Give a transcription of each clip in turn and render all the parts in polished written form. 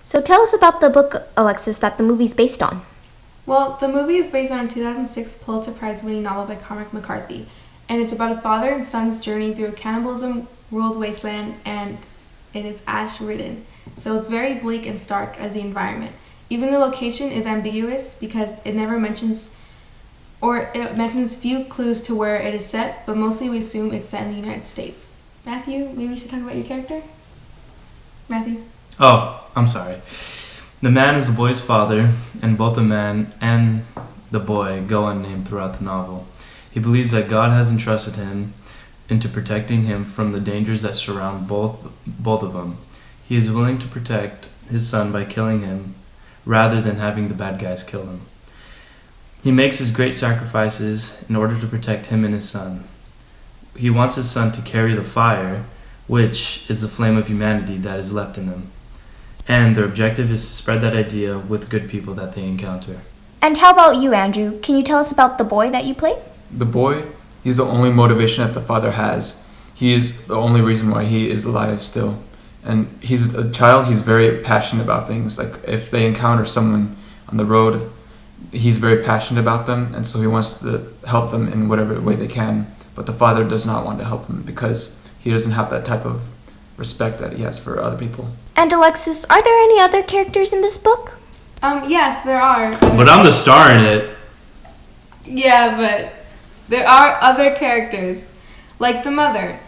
So tell us about the book, Alexis, that the movie's based on. Well, the movie is based on a 2006 Pulitzer Prize-winning novel by Cormac McCarthy, and it's about a father and son's journey through a cannibalism-ruled wasteland, and it is ash-ridden. So it's very bleak and stark as the environment. Even the location is ambiguous because it mentions few clues to where it is set, but mostly we assume it's set in the United States. Matthew, maybe you should talk about your character? Matthew? Oh, I'm sorry. The man is the boy's father, and both the man and the boy go unnamed throughout the novel. He believes that God has entrusted him into protecting him from the dangers that surround both of them. He is willing to protect his son by killing him rather than having the bad guys kill him. He makes his great sacrifices in order to protect him and his son. He wants his son to carry the fire, which is the flame of humanity that is left in him. And their objective is to spread that idea with good people that they encounter. And how about you, Andrew? Can you tell us about the boy that you play? The boy, he's the only motivation that the father has. He is the only reason why he is alive still. And he's a child, he's very passionate about things. Like if they encounter someone on the road, he's very passionate about them, and so he wants to help them in whatever way they can. But the father does not want to help him because he doesn't have that type of respect that he has for other people. And Alexis, are there any other characters in this book? Yes, there are. But I'm the star in it. Yeah, but there are other characters, like the mother.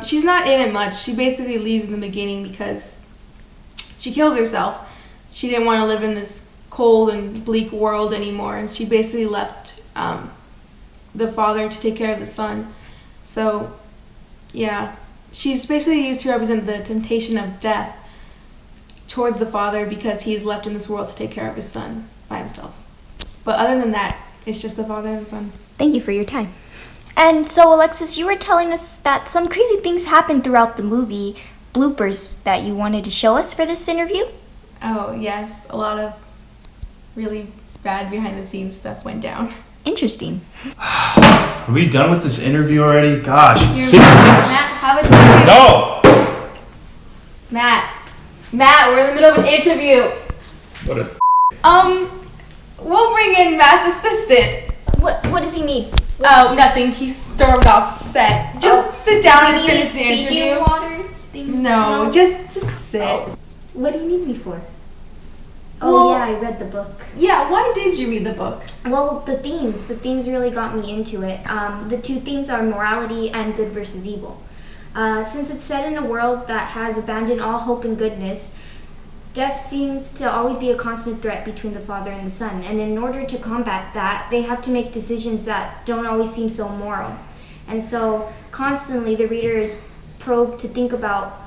She's not in it much. She basically leaves in the beginning because she kills herself. She didn't want to live in this cold and bleak world anymore, and she basically left the father to take care of the son. So, yeah. She's basically used to represent the temptation of death towards the father because he's left in this world to take care of his son by himself. But other than that, it's just the father and the son. Thank you for your time. And so, Alexis, you were telling us that some crazy things happened throughout the movie, bloopers that you wanted to show us for this interview? Oh, yes. A lot of really bad behind-the-scenes stuff went down. Interesting. Are we done with this interview already? Gosh, I'm sick of Matt, this. have a tissue. No! Matt, we're in the middle of an interview. What a... We'll bring in Matt's assistant. What does he need? Oh, nothing. He stormed off set. Just sit down and finish the interview. Water thing? No, just sit. Oh. What do you need me for? Well, Yeah, I read the book. Yeah, why did you read the book? Well, the themes really got me into it. The two themes are morality and good versus evil. Since it's set in a world that has abandoned all hope and goodness, death seems to always be a constant threat between the father and the son. And in order to combat that, they have to make decisions that don't always seem so moral. And so constantly the reader is probed to think about,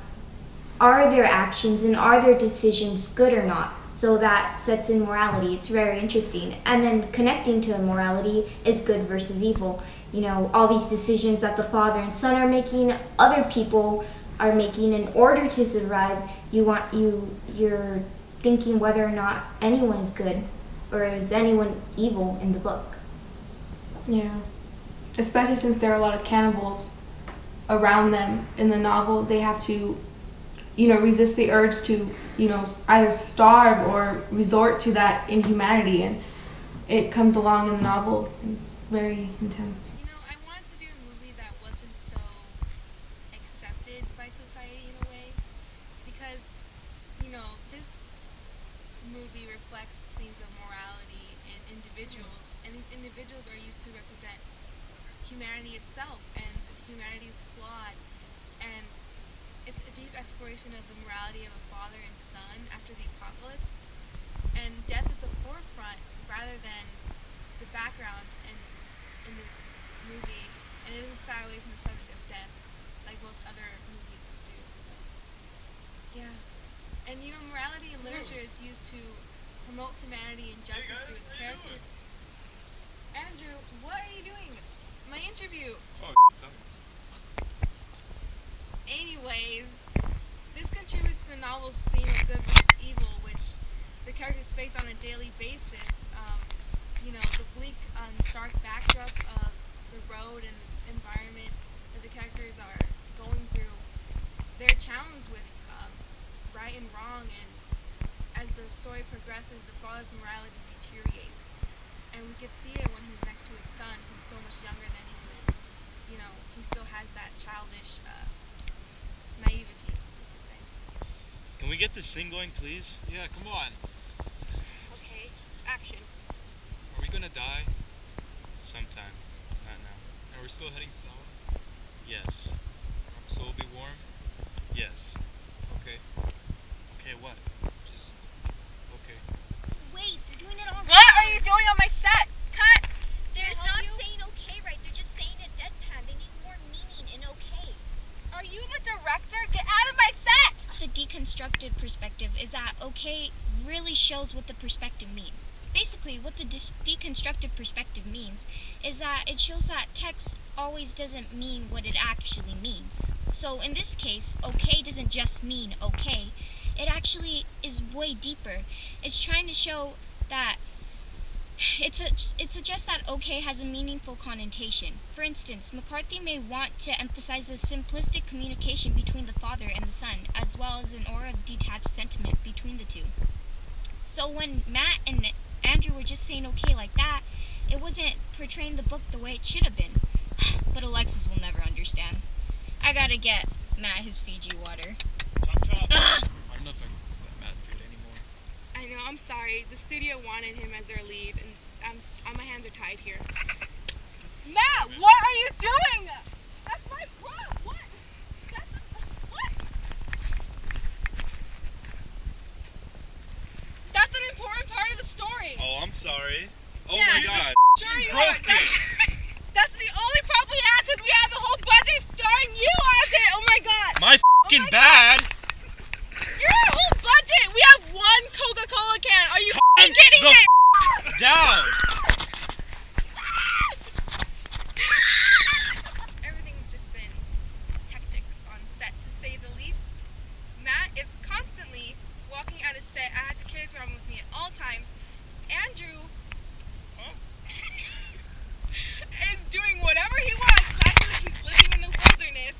are their actions and are their decisions good or not? So that sets in morality. It's very interesting. And then connecting to morality is good versus evil. You know, all these decisions that the father and son are making, other people are making in order to survive. You're thinking whether or not anyone is good or is anyone evil in the book. Yeah. Especially since there are a lot of cannibals around them in the novel. They have to, resist the urge to, either starve or resort to that inhumanity, and it comes along in the novel. It's very intense. I wanted to do a movie that wasn't so accepted by society in a way, because, this movie reflects themes of morality in individuals, and these individuals are used to represent humanity itself, and humanity is flawed, and it's a deep exploration of the morality of a father and son after the apocalypse, and death is a forefront rather than the background in this movie, and it doesn't shy away from the subject of death like most other movies do. So, yeah. And morality in literature is used to promote humanity and justice through its character. Andrew, what are you doing? My interview. Anyways, this contributes to the novel's theme of good versus evil, which the characters face on a daily basis. The bleak, stark backdrop of the road and its environment that the characters are going through. They're challenged with right and wrong and as the story progresses, the father's morality deteriorates. And we could see it when he's next to his son, who's so much younger than him. And, you know, he still has that childish naivety, you could say. Can we get this scene going, please? Yeah, come on. Okay, action. Are we gonna die? Sometime. Not now. And we're still heading south? Yes. So we'll be warm? Yes. Okay. Okay, what? Just... okay. Wait, they're doing it all wrong. What are you doing on my set? Cut! They're not saying okay right. They're just saying it deadpan. They need more meaning in okay. Are you the director? Get out of my set! The deconstructive perspective is that okay really shows what the perspective means. Basically, what the deconstructive perspective means is that it shows that text always doesn't mean what it actually means. So in this case, okay doesn't just mean okay. It actually is way deeper. It's trying to show that it suggests that okay has a meaningful connotation. For instance, McCarthy may want to emphasize the simplistic communication between the father and the son, as well as an aura of detached sentiment between the two. So when Matt and Andrew were just saying okay like that, it wasn't portraying the book the way it should have been. But Alexis will never understand. I gotta get Matt his Fiji water. Chop chop! I'm not gonna let Matt do it anymore. I know, I'm sorry. The studio wanted him as their lead, and my hands are tied here. Matt, what are you doing? That's my bra. What? What? That's an important part of the story. Oh, I'm sorry. Oh Yeah, my you god. Sure you broke are. That's the only problem we had because we had the whole budget starring you on it. Oh my god. My f***ing bad. Your whole budget. We have one Coca-Cola can. Are you f***ing kidding the me? Down. Everything's just been hectic on set, to say the least. Matt is constantly walking out of set. I had to carry his around with me at all times. Andrew is doing whatever he wants. Like he's living in the wilderness.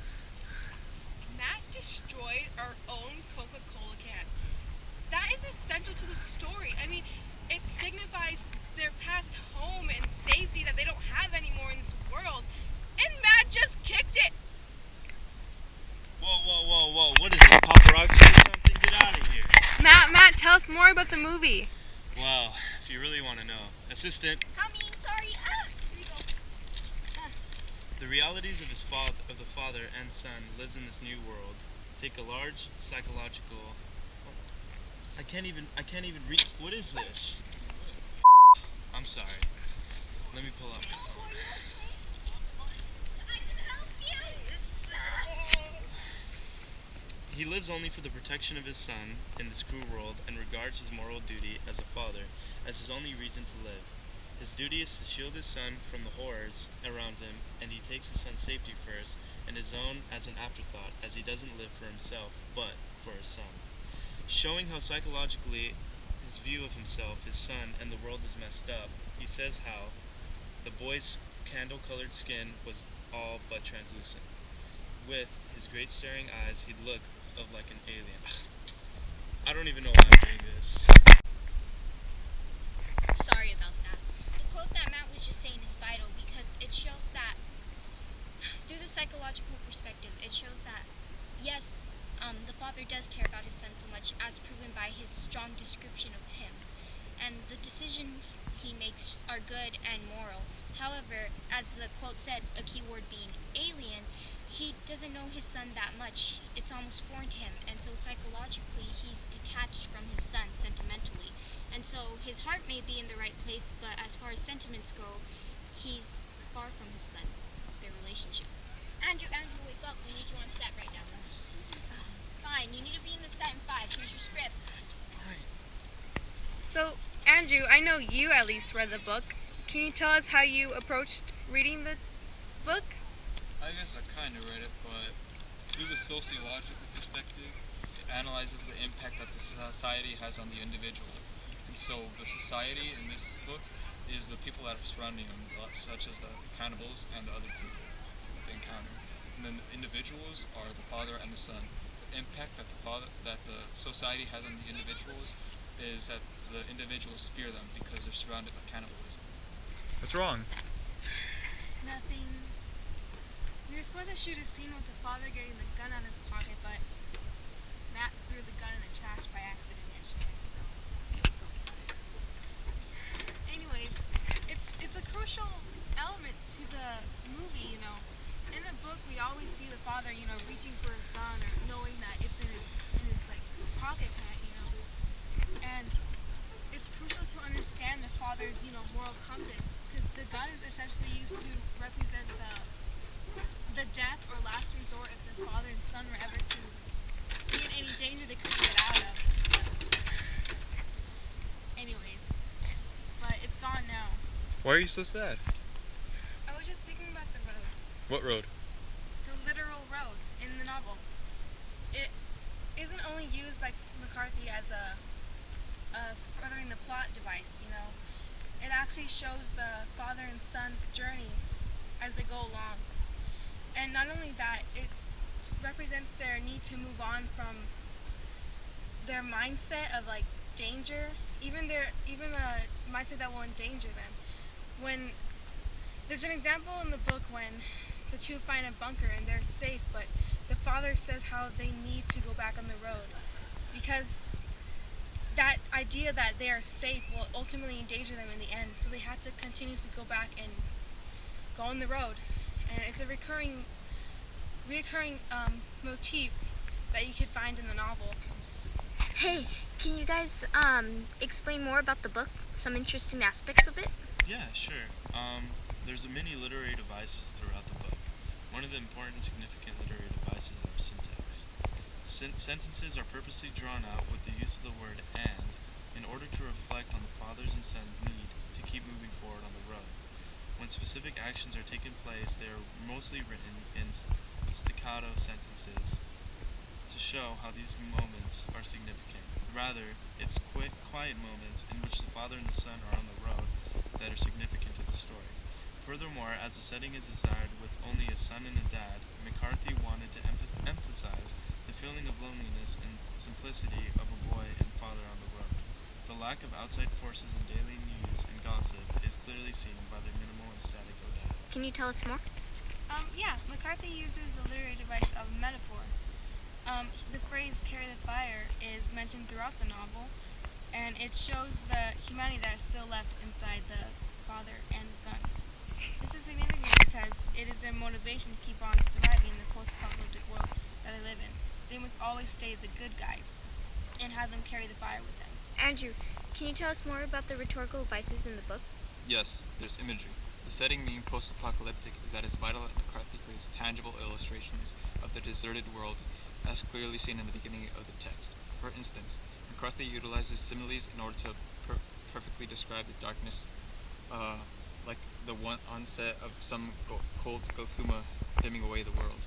Matt destroyed our own Coca-Cola can. That is essential to the story. I mean, it signifies their past home and safety that they don't have anymore in this world. And Matt just kicked it. Whoa. What is this, paparazzi or something? Get out of here. Matt, tell us more about the movie. Well, if you really want to know. Assistant. Coming, sorry. Here you go. The realities of the father and son lives in this new world take a large psychological. I can't even read. What is this? I'm sorry. Let me pull up my phone. I can help you. He lives only for the protection of his son in this cruel world and regards his moral duty as a father as his only reason to live. His duty is to shield his son from the horrors around him, and he takes his son's safety first and his own as an afterthought, as he doesn't live for himself, but for his son. Showing how psychologically his view of himself, his son, and the world is messed up, he says how the boy's candle-colored skin was all but translucent. With his great staring eyes, he'd look of like an alien. I don't even know why I'm doing this. Sorry about that. The quote that Matt was just saying is vital because it shows that, through the psychological perspective, it shows that, yes, the father does care about his son so much, as proven by his strong description of him. And the decisions he makes are good and moral. However, as the quote said, a key word being alien, he doesn't know his son that much. It's almost foreign to him, and so psychologically he's detached from his son sentimentally. And so his heart may be in the right place, but as far as sentiments go, he's far from his son, their relationship. Andrew, wake up. We need you on set right now. Fine, you need to be in the set in 5. Here's your script. So, Andrew, I know you at least read the book. Can you tell us how you approached reading the book? I guess I kind of read it, but through the sociological perspective, it analyzes the impact that the society has on the individual. And so the society in this book is the people that are surrounding them, such as the cannibals and the other people that they encounter. And then the individuals are the father and the son. The impact that the society has on the individuals is that the individuals fear them because they're surrounded by cannibalism. What's wrong? Nothing. We were supposed to shoot a scene with the father getting the gun out of his pocket, but Matt threw the gun in the trash by accident yesterday, so don't cut it. Anyways, it's a crucial element to the movie, you know. In the book, we always see the father, you know, reaching for his gun or knowing that it's in his like pocket kind, you know. And it's crucial to understand the father's, you know, moral compass, because the gun is essentially used to represent the death or last resort if this father and son were ever to be in any danger they couldn't get out of. Anyways, but it's gone now. Why are you so sad? I was just thinking about the road. What road? The literal road in the novel. It isn't only used by McCarthy as a furthering the plot device, you know. It actually shows the father and son's journey as they go along. And not only that, it represents their need to move on from their mindset of like danger, even a mindset that will endanger them. When there's an example in the book when the two find a bunker and they're safe, but the father says how they need to go back on the road because that idea that they are safe will ultimately endanger them in the end. So they have to continuously go back and go on the road, and it's a reoccurring motif that you could find in the novel. Hey, can you guys explain more about the book? Some interesting aspects of it? Yeah, sure. There's many literary devices throughout the book. One of the important and significant literary devices are syntax. Sentences are purposely drawn out with the use of the word "and" in order to reflect on the father's and son's need to keep moving forward on the road. When specific actions are taking place, they are mostly written in staccato sentences to show how these moments are significant. Rather, it's quick, quiet moments in which the father and the son are on the road that are significant to the story. Furthermore, as the setting is desired with only a son and a dad, McCarthy wanted to emphasize the feeling of loneliness and simplicity of a boy and father on the road. The lack of outside forces in daily news and gossip is clearly seen by the minimal and static Odette. Can you tell us more? Yeah, McCarthy uses the literary device of metaphor. The phrase "carry the fire" is mentioned throughout the novel, and it shows the humanity that is still left inside the father and the son. This is significant because it is their motivation to keep on surviving in the post-apocalyptic world that they live in. They must always stay the good guys and have them carry the fire with them. Andrew, can you tell us more about the rhetorical devices in the book? Yes, there's imagery. The setting being post-apocalyptic is that it's vital that McCarthy creates tangible illustrations of the deserted world as clearly seen in the beginning of the text. For instance, McCarthy utilizes similes in order to perfectly describe the darkness, like the one onset of some cold Gokuma dimming away the world.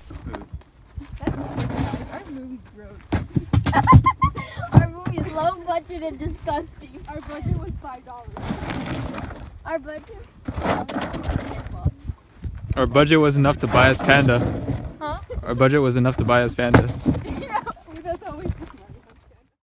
That's so bad. Our movie's gross. Our movie is low budget and disgusting. Our budget was $5. Our budget? Our budget was enough to buy us Panda. Huh? Our budget was enough to buy us Panda.